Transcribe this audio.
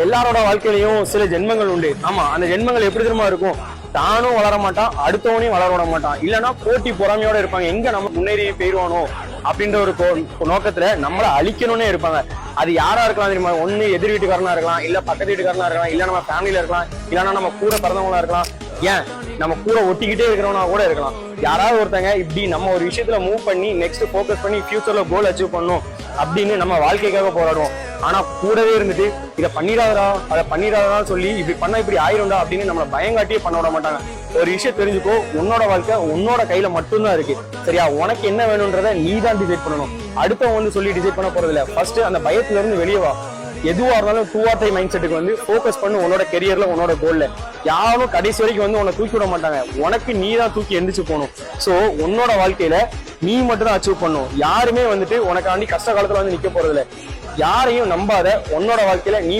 எல்லாரோட வாழ்க்கையிலையும் சில ஜென்மங்கள் உண்டு. ஆமா, அந்த ஜென்மங்கள் எப்படி தெரியுமா இருக்கும்? தானும் வளர மாட்டான், அடுத்தவனையும் வளர விட மாட்டான். இல்லைன்னா போட்டி பொறாமையோட இருப்பாங்க, எங்க நம்ம முன்னேறி போயிருவானோ அப்படின்ற ஒரு நோக்கத்துல நம்மளை அழிக்கணும்னே இருப்பாங்க. அது யாரா இருக்கலாம் தெரியுமா? ஒண்ணு எதிர் வீட்டுக்காரனா இருக்கலாம், இல்ல பக்கத்து வீட்டுக்காரனா இருக்கலாம், இல்ல நம்ம ஃபேமிலியில இருக்கலாம், இல்லைன்னா நம்ம கூட பிறந்தவங்களா இருக்கலாம், ஏன் நம்ம கூட ஒட்டிக்கிட்டே இருக்கிறவனா கூட இருக்கலாம். யாராவது ஒருத்தங்க இப்படி நம்ம ஒரு விஷயத்துல மூவ் பண்ணி நெக்ஸ்ட் ஃபோக்கஸ் பண்ணி ஃபியூச்சர்ல கோல் அச்சீவ் பண்ணணும் அப்படின்னு நம்ம வாழ்க்கைக்காக போராடுவோம். ஆனா கூடவே இருந்துட்டு இதை பண்ணிடாதா அதை பண்ணிடாதான் சொல்லி இப்படி பண்ணா இப்படி ஆயிரும்டா அப்படின்னு நம்மளை பயங்காட்டியே பண்ண விட மாட்டாங்க. ஒரு விஷயம் தெரிஞ்சுக்கோ, உன்னோட வாழ்க்கை உன்னோட கையில மட்டும்தான் இருக்கு. சரியா? உனக்கு என்ன வேணும்ன்றத நீ தான் டிசைட் பண்ணணும். அடுத்தவங்க வந்து சொல்லி டிசைட் பண்ண போறது இல்ல. ஃபர்ஸ்ட் அந்த பயத்துல இருந்து வெளியே வா. எதுவா இருந்தாலும் 2 or 3 மைண்ட் செட்டுக்கு வந்து ஃபோக்கஸ் பண்ணு உன்னோட கெரியர்ல, உன்னோட கோல்ல. யாரும் கடைசி வரைக்கும் வந்து உன்னை தூக்கி விட மாட்டாங்க. உனக்கு நீ தான் தூக்கி எந்திரிச்சு போகணும். சோ உன்னோட வாழ்க்கையில நீ மட்டும் தான் அச்சீவ் பண்ணும். யாருமே வந்துட்டு உனக்காண்டி கஷ்ட காலத்துல வந்து நிக்க போறது இல்ல. யாரையும் நம்பாத. உன்னோட வாழ்க்கையில நீ